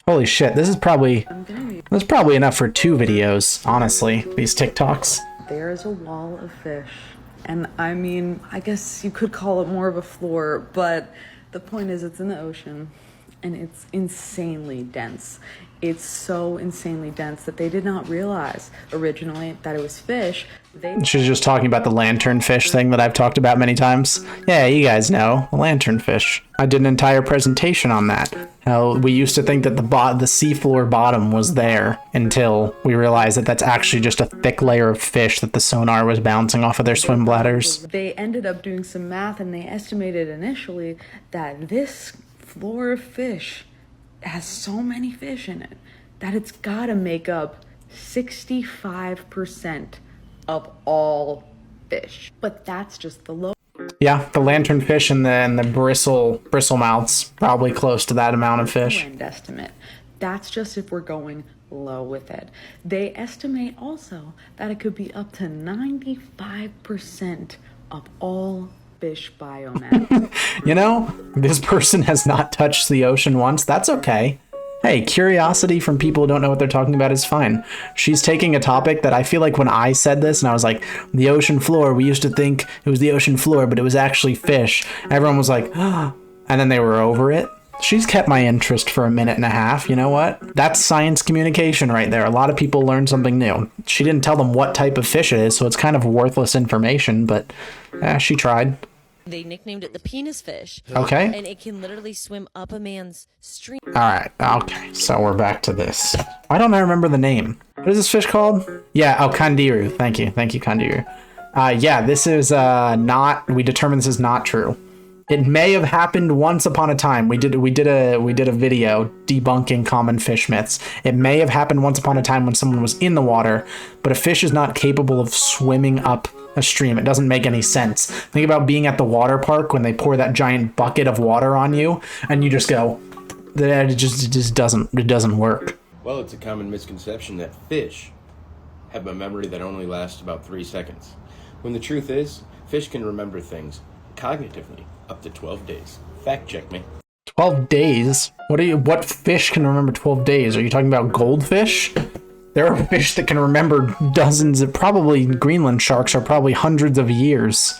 Holy shit, this is probably enough for 2 videos, honestly, these TikToks. There's a wall of fish. And I mean, I guess you could call it more of a floor, but the point is it's in the ocean and it's insanely dense. It's so insanely dense that they did not realize originally that it was fish. She's just talking about the lanternfish thing that I've talked about many times. Yeah, you guys know, the lanternfish. I did an entire presentation on that. How we used to think that the seafloor bottom was there until we realized that that's actually just a thick layer of fish that the sonar was bouncing off of their swim bladders. They ended up doing some math and they estimated initially that this floor of fish has so many fish in it that it's gotta make up 65% of all fish. But that's just the low. Yeah, the lanternfish and the bristle mouths, probably close to that amount of fish. End estimate. That's just if we're going low with it. They estimate also that it could be up to 95% of all fish biomass. You know, this person has not touched the ocean once. That's okay. Hey, curiosity from people who don't know what they're talking about is fine. She's taking a topic that I feel like when I said this and I was like, the ocean floor, we used to think it was the ocean floor, but it was actually fish. Everyone was like, ah, and then they were over it. She's kept my interest for a minute and a half. You know what? That's science communication right there. A lot of people learn something new. She didn't tell them what type of fish it is, so it's kind of worthless information, but she tried. They nicknamed it the penis fish. Okay. And it can literally swim up a man's stream. All right. Okay. So we're back to this. Why don't I remember the name? What is this fish called? Yeah. Oh, Kandiru. Thank you. Thank you, Kandiru. Yeah, this is not, we determined this is not true. It may have happened once upon a time. We did a video debunking common fish myths. It may have happened once upon a time when someone was in the water, but a fish is not capable of swimming up a stream. It doesn't make any sense. Think about being at the water park when they pour that giant bucket of water on you and you just go, it just doesn't work. Well, it's a common misconception that fish have a memory that only lasts about 3 seconds. When the truth is, fish can remember things cognitively up to 12 days. Fact check me. 12 days? What fish can remember 12 days? Are you talking about goldfish? There are fish that can remember dozens of, probably Greenland sharks are probably hundreds of years.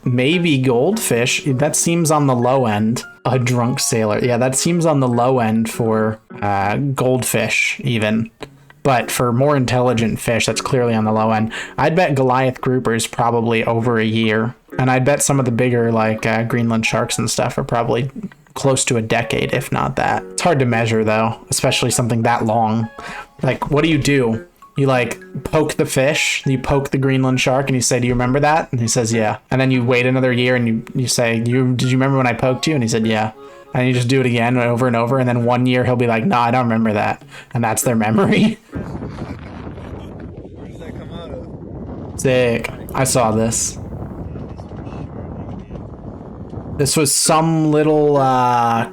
Maybe goldfish. That seems on the low end. A drunk sailor. Yeah, that seems on the low end for goldfish even. But for more intelligent fish, that's clearly on the low end. I'd bet Goliath groupers probably over a year. And I'd bet some of the bigger like Greenland sharks and stuff are probably close to a decade, if not that. It's hard to measure though, especially something that long. Like, what do? You like poke the fish, you poke the Greenland shark and you say, do you remember that? And he says, yeah. And then you wait another year and you say, did you remember when I poked you? And he said, yeah. And you just do it again over and over. And then 1 year he'll be like, no, I don't remember that. And that's their memory. Where does that come out of? Sick. I saw this. This was some little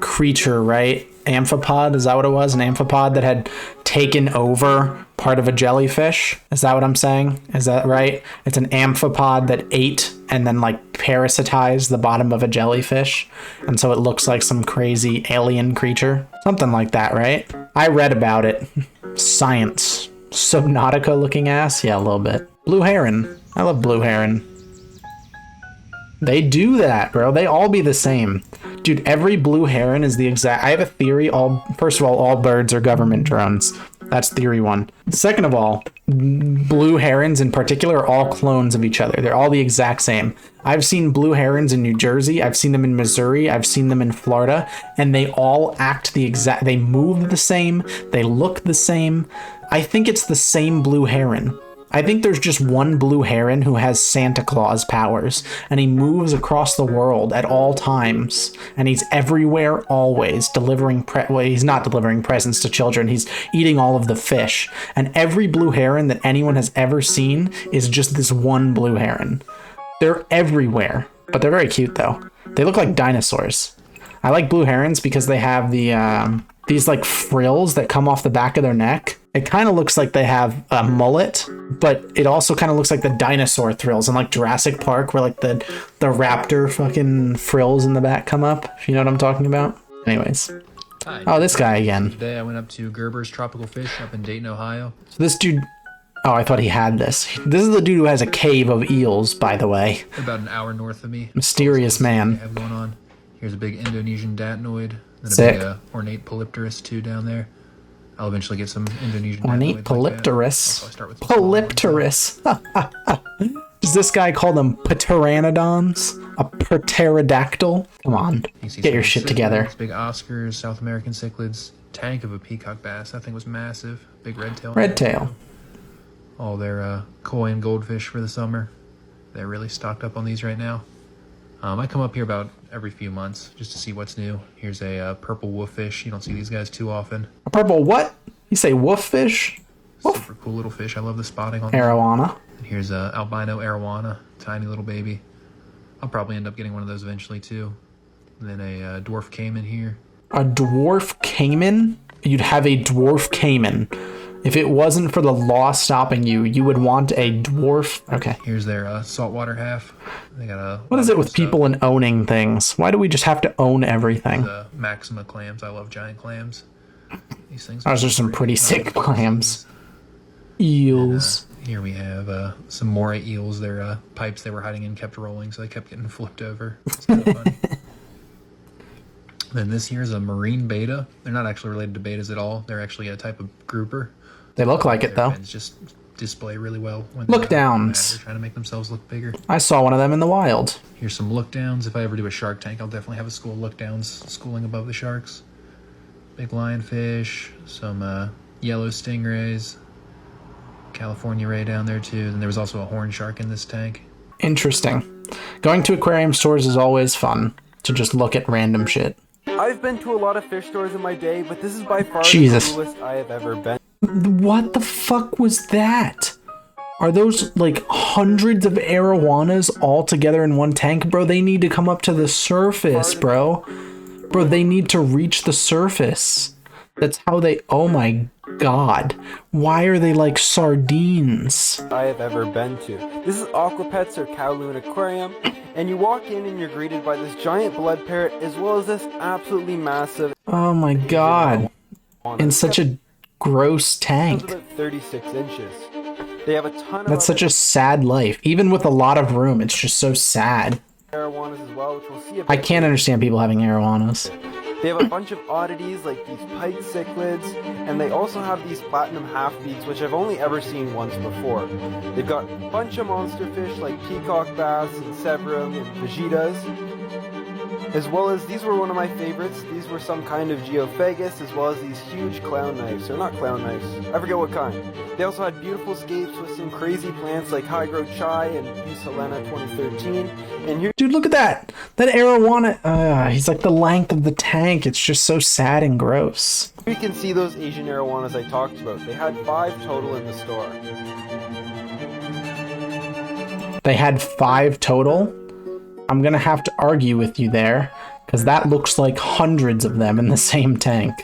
creature, right? Amphipod, is that what it was? An amphipod that had taken over part of a jellyfish? Is that what I'm saying? Is that right? It's an amphipod that ate and then like parasitized the bottom of a jellyfish. And so it looks like some crazy alien creature. Something like that, right? I read about it. Science. Subnautica looking ass? Yeah, a little bit. Blue heron. I love blue heron. They do that, bro. They all be the same. Dude, every blue heron is the exact... I have a theory. First of all birds are government drones. That's theory one. Second of all, blue herons in particular are all clones of each other. They're all the exact same. I've seen blue herons in New Jersey. I've seen them in Missouri. I've seen them in Florida. And they all act the exact... They move the same. They look the same. I think it's the same blue heron. I think there's just one blue heron who has Santa Claus powers, and he moves across the world at all times, and he's everywhere always, delivering well, he's not delivering presents to children, he's eating all of the fish, and every blue heron that anyone has ever seen is just this one blue heron. They're everywhere, but they're very cute though. They look like dinosaurs. I like blue herons because they have the these like frills that come off the back of their neck. It kind of looks like they have a mullet, but it also kind of looks like the dinosaur thrills in like Jurassic Park where like the raptor fucking frills in the back come up, if you know what I'm talking about. Anyways, Hi. Oh, this guy again. Today I went up to Gerber's Tropical Fish up in Dayton, Ohio. So this dude... Oh, I thought he had this. This is the dude who has a cave of eels, by the way. They're about an hour north of me. Mysterious man. Have going on. Here's a big Indonesian datnoid. Then Sick. a big ornate polypterus too down there. I'll eventually get some Indonesian Ornate datnoids like that. polypterus. Also, I start with some small ones. Polypterus. Does this guy call them pteranodons? A pterodactyl? Come on, You see get some your big shit together. cichlids, Big Oscars, South American cichlids. Tank of a peacock bass. That thing was massive. Big red tail. Red tail. All their koi and goldfish for the summer. They're really stocked up on these right now. I come up here about every few months just to see what's new. Here's a purple wolffish. You don't see these guys too often. A purple what? You say wolf fish? Super cool little fish. I love the spotting on them. Arowana. And here's a albino arowana, tiny little baby. I'll probably end up getting one of those eventually too. And then a dwarf caiman here. A dwarf caiman? You'd have a dwarf caiman. If it wasn't for the law stopping you, you would want a dwarf. Okay. Here's their saltwater half. They got a. What is it with people and owning things? Why do we just have to own everything? The Maxima clams. I love giant clams. These things. Those are some pretty sick clams. Eels. Here we have some moray eels. Their pipes they were hiding in kept rolling, so they kept getting flipped over. It's kind of funny. Then this here is a marine beta. They're not actually related to betas at all. They're actually a type of grouper. They look like it though. Their fins just display really well when Look downs. they're trying to make themselves look bigger. I saw one of them in the wild. Here's some look downs. If I ever do a shark tank, I'll definitely have a school of look downs schooling above the sharks. Big lionfish, some yellow stingrays, California ray down there too. Then there was also a horn shark in this tank. Interesting. Going to aquarium stores is always fun to just look at random shit. I've been to a lot of fish stores in my day, but this is by far Jesus. the coolest I have ever been. What the fuck was that? Are those like hundreds of arowanas all together in one tank? Bro, they need to come up to the surface, bro. Bro, they need to reach the surface. That's how they... Oh my god. Why are they like sardines? I have ever been to. This is Aquapets or Kowloon Aquarium, and you walk in and you're greeted by this giant blood parrot as well as this absolutely massive... Oh my god. In such a gross tank. It's about 36 inches. They have a ton of... That's such a sad life. Even with a lot of room, it's just so sad. arowanas as well, which we'll see about. I can't understand people having arowanas. They have a bunch of oddities like these pike cichlids, and they also have these platinum half-beaks, which I've only ever seen once before. They've got a bunch of monster fish like peacock bass and severum and vegetas, as well as these were one of my favorites. These were some kind of geophagus, as well as these huge clown knives, or not clown knives, I forget what kind. They also had beautiful scapes with some crazy plants like hydro chai and Bucelena 2013. And here, Dude, look at that! That arowana, he's like the length of the tank. It's just so sad and gross. you can see those Asian arowanas I talked about. They had 5 total in the store. They had 5 total? I'm gonna have to argue with you there, because that looks like hundreds of them in the same tank.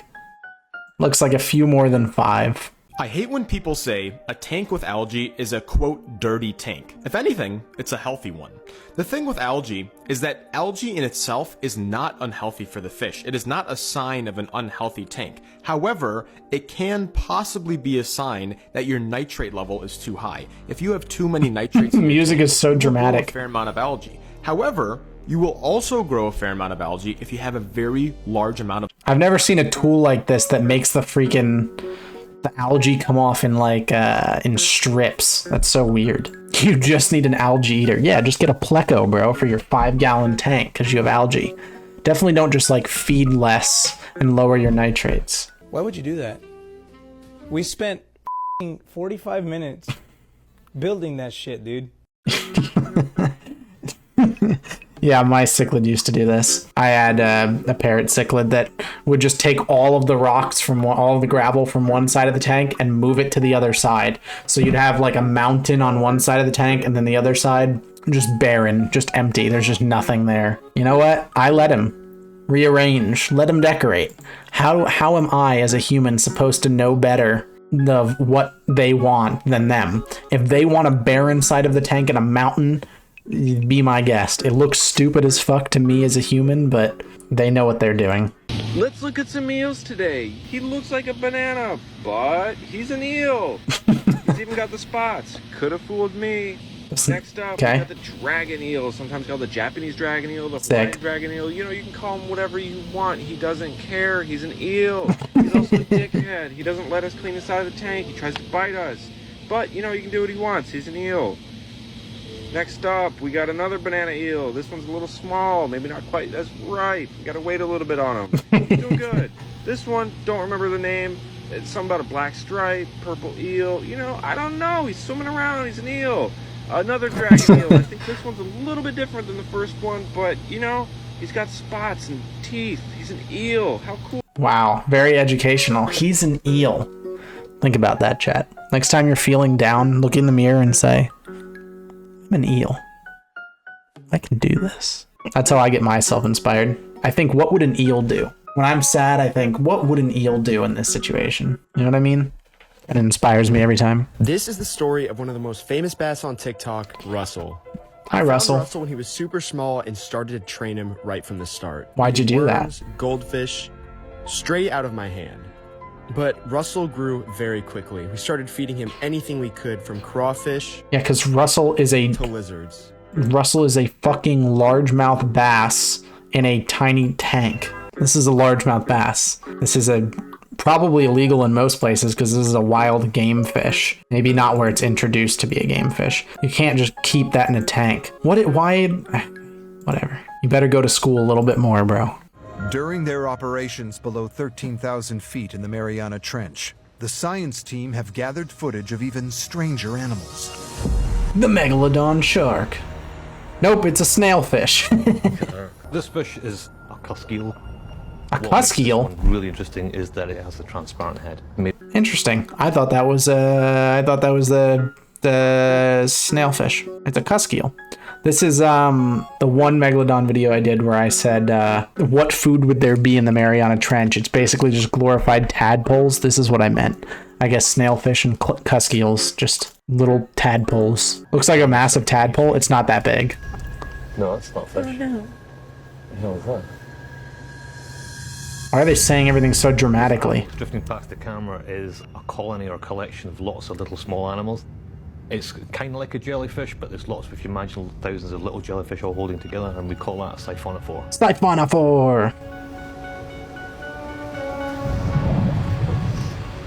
Looks like a few more than 5. I hate when people say a tank with algae is a quote dirty tank. If anything, it's a healthy one. The thing with algae is that algae in itself is not unhealthy for the fish. It is not a sign of an unhealthy tank. However, it can possibly be a sign that your nitrate level is too high. If you have too many nitrates, Music is so you will grow dramatic. a fair amount of algae. However, you will also grow a fair amount of algae if you have a very large amount of... I've never seen a tool like this that makes the algae come off in like in strips. That's so weird. You just need an algae eater. Yeah, just get a pleco, bro, for your 5-gallon tank because you have algae. Definitely don't just like feed less and lower your nitrates. Why would you do that? We spent 45 minutes building that shit, dude. Yeah, my cichlid used to do this. I had a parrot cichlid that would just take all of the rocks from all of the gravel from one side of the tank and move it to the other side. So you'd have like a mountain on one side of the tank and then the other side just barren, just empty. There's just nothing there. You know what? I let him rearrange, let him decorate. How am I as a human supposed to know better of what they want than them? If they want a barren side of the tank and a mountain Be my guest. It looks stupid as fuck to me as a human, but they know what they're doing. Let's look at some eels today. He looks like a banana, but he's an eel. He's even got the spots. Could have fooled me. Next up, we got the dragon eel, sometimes called the Japanese dragon eel, the flying dragon eel. You know, you can call him whatever you want. He doesn't care. He's an eel. He's also a dickhead. He doesn't let us clean the side of the tank. He tries to bite us. But, you know, he can do what he wants. He's an eel. Next up, we got another banana eel. This one's a little small, maybe not quite as ripe. We gotta wait a little bit on him. He's doing good. This one, don't remember the name. It's something about a black stripe, purple eel. You know, I don't know. He's swimming around. He's an eel. Another dragon eel. I think this one's a little bit different than the first one, but, you know, he's got spots and teeth. He's an eel. How cool. Wow, very educational. He's an eel. Think about that, chat. Next time you're feeling down, look in the mirror and say, I'm an eel. I can do this. That's how I get myself inspired. I think, what would an eel do? When I'm sad, I think, what would an eel do in this situation? You know what I mean? It inspires me every time. This is the story of one of the most famous bass on TikTok, Russell. Hi, Russell. Russell when he was super small and started to train him right from the start. Why'd you do Worms, that? Goldfish, straight out of my hand. But Russell grew very quickly. We started feeding him anything we could, from crawfish because Russell is to lizards. Russell is a fucking largemouth bass in a tiny tank. This is a largemouth bass. This is probably illegal in most places because this is a wild game fish. Maybe not where it's introduced to be a game fish. You can't just keep that in a tank. Why? Whatever. You better go to school a little bit more, bro. During their operations below 13,000 feet in the Mariana Trench, the science team have gathered footage of even stranger animals. The megalodon shark. Nope, it's a snailfish. This fish is a cusk eel. A cusk eel? What's really interesting is that it has a transparent head. Interesting. I thought that was the snailfish. It's a cusk eel. This is the one megalodon video I did where I said, what food would there be in the Mariana Trench? It's basically just glorified tadpoles. This is what I meant. I guess snailfish and cusk eels, just little tadpoles. Looks like a massive tadpole. It's not that big. No, it's not fish. Oh, no. What the hell is that? Why are they saying everything so dramatically? Drifting past the camera is a colony or collection of lots of little small animals. It's kind of like a jellyfish, but there's lots, if you imagine, thousands of little jellyfish all holding together, and we call that a siphonophore. Siphonophore!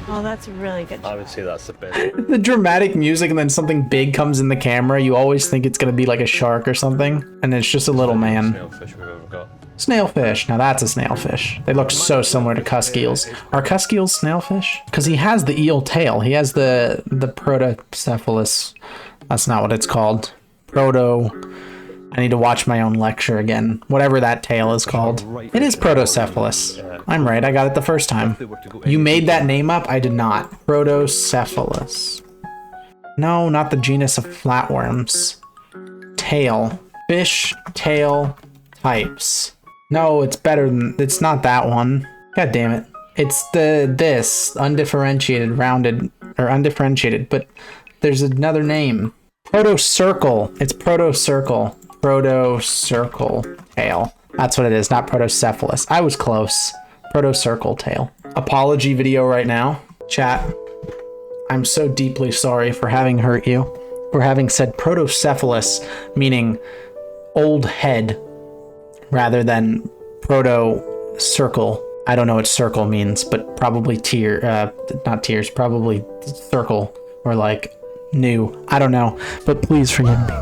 Oh, that's really good. I would say that's the best. The dramatic music and then something big comes in the camera, you always think it's going to be like a shark or something, and it's just a little man. Snailfish we've ever got. Snailfish. Now that's a snailfish. They look so similar to cusk eels. Are cusk eels snailfish? Because he has the eel tail. He has the protocephalus. That's not what it's called. I need to watch my own lecture again. Whatever that tail is called. It is protocephalus. I'm right. I got it the first time. You made that name up? I did not. Protocephalus. No, not the genus of flatworms. Tail. Fish tail types. No, it's better than, it's not that one. God damn it. It's this undifferentiated, rounded, or undifferentiated, but there's another name. Protocircle. It's protocircle. Protocircle tail. That's what it is, not protocephalus. I was close. Protocircle tail. Apology video right now. Chat. I'm so deeply sorry for having hurt you. For having said protocephalus, meaning old head, rather than proto-circle. I don't know what circle means, but probably not tears, probably circle, or like new. I don't know, but please forgive me.